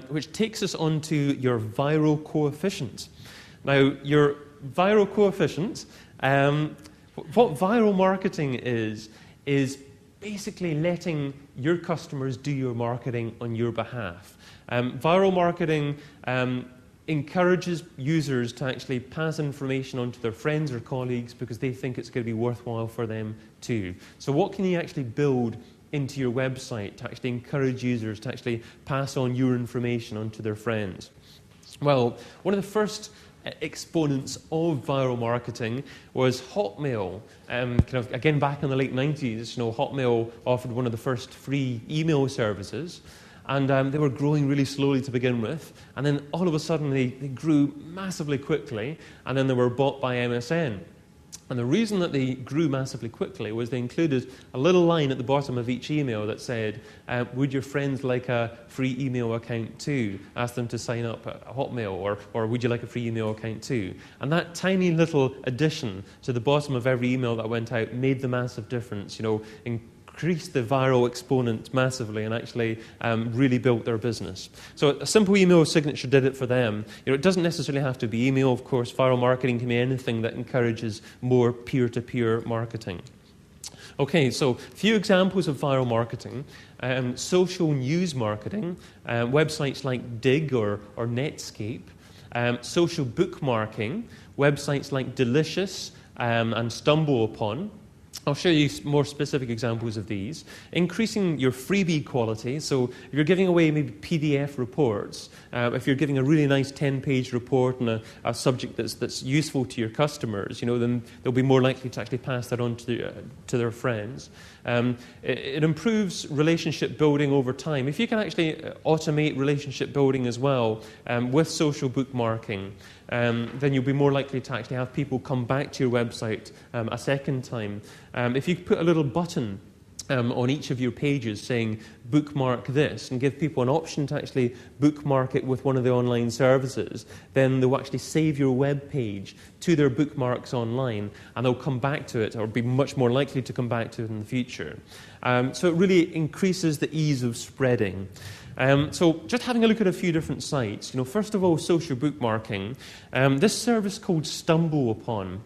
which takes us on to your viral coefficient. Now, your viral coefficient, what viral marketing is basically letting your customers do your marketing on your behalf. Viral marketing encourages users to actually pass information on to their friends or colleagues because they think it's going to be worthwhile for them too. So what can you actually build into your website to actually encourage users to actually pass on your information onto their friends? Well, one of the first exponents of viral marketing was Hotmail. Again, back in the late 90s, Hotmail offered one of the first free email services. And they were growing really slowly to begin with. And then all of a sudden they grew massively quickly. And then they were bought by MSN. And the reason that they grew massively quickly was they included a little line at the bottom of each email that said, would your friends like a free email account too? Ask them to sign up at Hotmail, or would you like a free email account too? And that tiny little addition to the bottom of every email that went out made the massive difference, increased the viral exponent massively and actually really built their business. So a simple email signature did it for them. It doesn't necessarily have to be email, of course. Viral marketing can be anything that encourages more peer-to-peer marketing. Okay, so a few examples of viral marketing. Social news marketing, websites like Digg or Netscape. Social bookmarking, websites like Delicious and StumbleUpon. I'll show you more specific examples of these. Increasing your freebie quality, so if you're giving away maybe PDF reports, if you're giving a really nice 10-page report on a subject that's useful to your customers, then they'll be more likely to actually pass that on to their friends. It improves relationship building over time. If you can actually automate relationship building as well with social bookmarking, then you'll be more likely to actually have people come back to your website a second time. If you put a little button on each of your pages saying bookmark this and give people an option to actually bookmark it with one of the online services, then they'll actually save your web page to their bookmarks online and they'll come back to it or be much more likely to come back to it in the future. So it really increases the ease of spreading. So just having a look at a few different sites. First of all, social bookmarking. This service called StumbleUpon.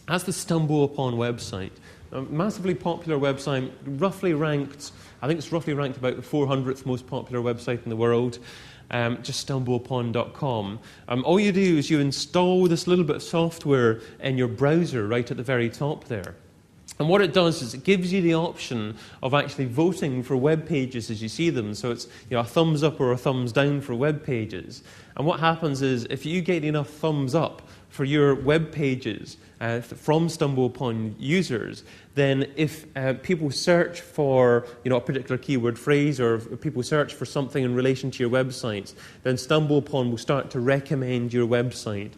That's the StumbleUpon website. A massively popular website, roughly ranked about the 400th most popular website in the world. Just stumbleupon.com. All you do is you install this little bit of software in your browser right at the very top there. And what it does is it gives you the option of actually voting for web pages as you see them. So it's a thumbs up or a thumbs down for web pages. And what happens is if you get enough thumbs up for your web pages from StumbleUpon users, then if people search for a particular keyword phrase or if people search for something in relation to your website, then StumbleUpon will start to recommend your website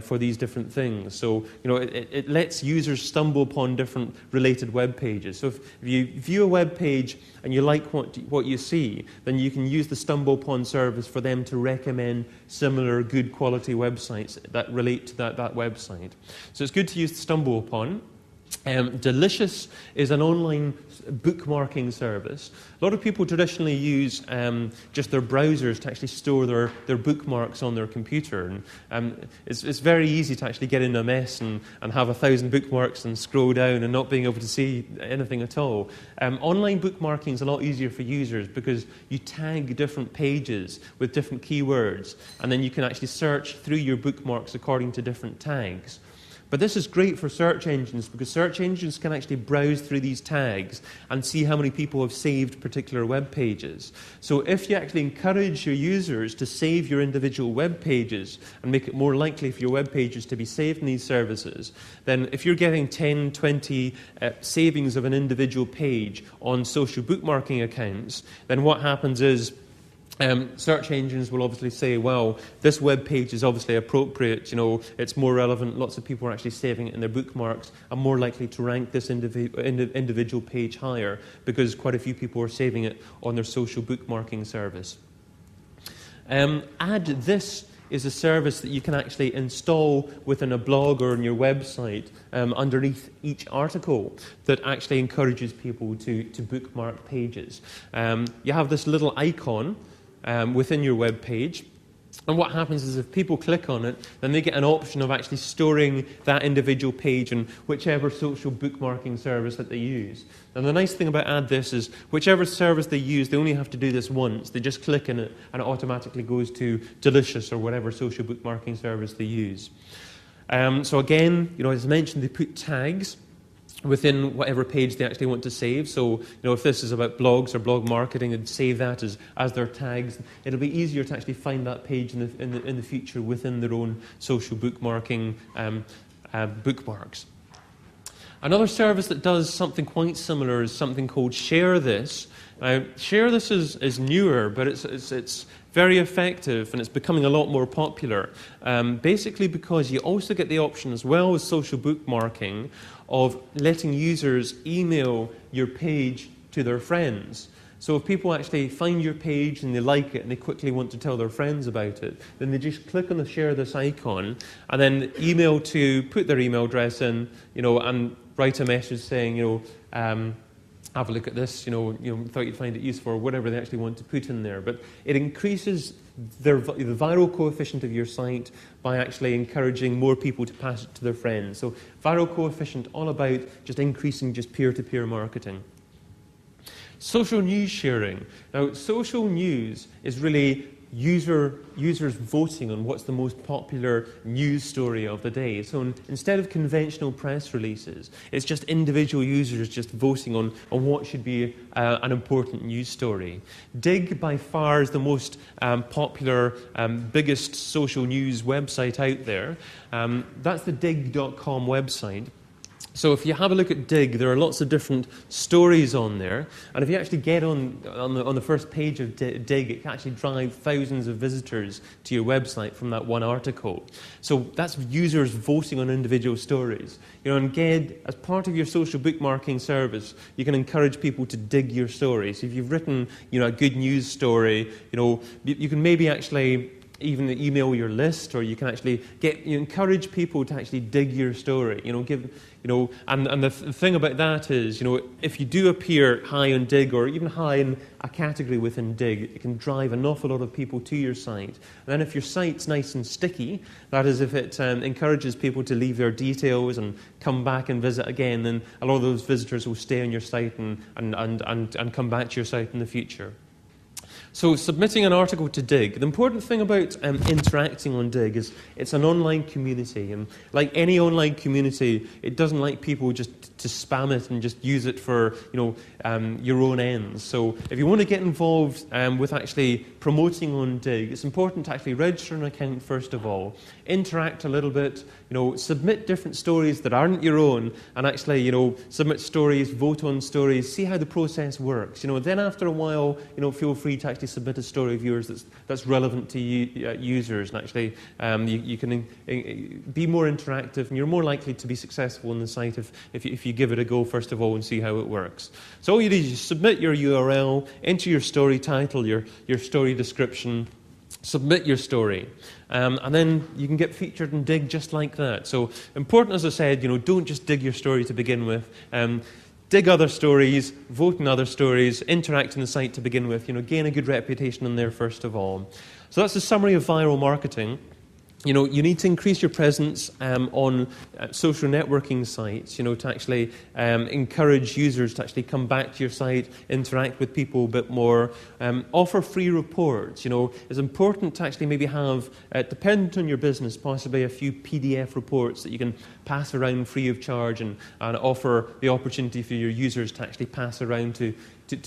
for these different things. So it lets users stumble upon different related web pages. So if you view a web page and you like what you see, then you can use the StumbleUpon service for them to recommend similar good quality websites that relate to that website. So it's good to use StumbleUpon. Delicious is an online bookmarking service. A lot of people traditionally use just their browsers to actually store their bookmarks on their computer. And it's very easy to actually get in a mess and have 1,000 bookmarks and scroll down and not being able to see anything at all. Online bookmarking is a lot easier for users because you tag different pages with different keywords, and then you can actually search through your bookmarks according to different tags. But this is great for search engines because search engines can actually browse through these tags and see how many people have saved particular web pages. So if you actually encourage your users to save your individual web pages and make it more likely for your web pages to be saved in these services, then if you're getting 10, 20 savings of an individual page on social bookmarking accounts, then what happens is search engines will obviously say, well, this web page is obviously appropriate, it's more relevant, lots of people are actually saving it in their bookmarks, and more likely to rank this individual page higher because quite a few people are saving it on their social bookmarking service. Add This is a service that you can actually install within a blog or on your website underneath each article that actually encourages people to bookmark pages. You have this little icon within your web page. And what happens is if people click on it, then they get an option of actually storing that individual page in whichever social bookmarking service that they use. And the nice thing about Add This is whichever service they use, they only have to do this once. They just click in it and it automatically goes to Delicious or whatever social bookmarking service they use. So again, as mentioned, they put tags within whatever page they actually want to save. So, if this is about blogs or blog marketing, they'd save that as their tags. It'll be easier to actually find that page in the future within their own social bookmarking bookmarks. Another service that does something quite similar is something called Share This. Now, Share This is newer, but it's very effective and it's becoming a lot more popular. Basically because you also get the option, as well as social bookmarking, of letting users email your page to their friends. So if people actually find your page and they like it and they quickly want to tell their friends about it, then they just click on the Share This icon and then put their email address in, and write a message saying, have a look at this, thought you'd find it useful, or whatever they actually want to put in there. But it increases the viral coefficient of your site by actually encouraging more people to pass it to their friends. So viral coefficient, all about just increasing just peer-to-peer marketing. Social news sharing. Now, social news is really users voting on what's the most popular news story of the day. So instead of conventional press releases, it's just individual users just voting on what should be an important news story. Digg, by far, is the most popular, biggest social news website out there. That's the Digg.com website. So if you have a look at Digg, there are lots of different stories on there. And if you actually get on the first page of Digg, it can actually drive thousands of visitors to your website from that one article. So that's users voting on individual stories. And again, as part of your social bookmarking service, you can encourage people to dig your story. So if you've written a good news story, you can maybe actually even email your list, or you can actually encourage people to actually dig your story. And the thing about that is, if you do appear high on Digg, or even high in a category within Digg, it can drive an awful lot of people to your site. And then if your site's nice and sticky, that is, if it encourages people to leave their details and come back and visit again, then a lot of those visitors will stay on your site and come back to your site in the future. So submitting an article to Digg. The important thing about interacting on Digg is it's an online community, and like any online community, it doesn't like people just to spam it and just use it for your own ends. So if you want to get involved with actually promoting on Digg, it's important to actually register an account first of all, interact a little bit, submit different stories that aren't your own, and actually submit stories, vote on stories, see how the process works. Then after a while, feel free to actually submit a story of yours that's relevant to users, and actually you can be more interactive, and you're more likely to be successful on the site if you give it a go first of all and see how it works. So all you do is you submit your URL, enter your story title, your story description, submit your story, and then you can get featured in Digg just like that. So important, as I said, don't just dig your story to begin with. Dig other stories, vote in other stories, interact in the site to begin with, gain a good reputation on there first of all. So that's the summary of viral marketing. You need to increase your presence on social networking sites, to actually encourage users to actually come back to your site, interact with people a bit more, offer free reports. It's important to actually maybe have, dependent on your business, possibly a few PDF reports that you can pass around free of charge and offer the opportunity for your users to actually pass around to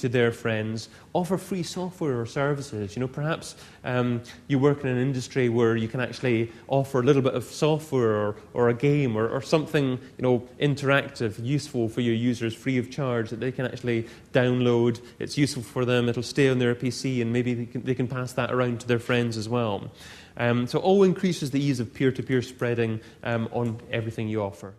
their friends. Offer free software or services. Perhaps you work in an industry where you can actually offer a little bit of software or a game or something interactive, useful for your users, free of charge, that they can actually download. It's useful for them. It'll stay on their PC, and maybe they can pass that around to their friends as well. So all increases the ease of peer-to-peer spreading on everything you offer.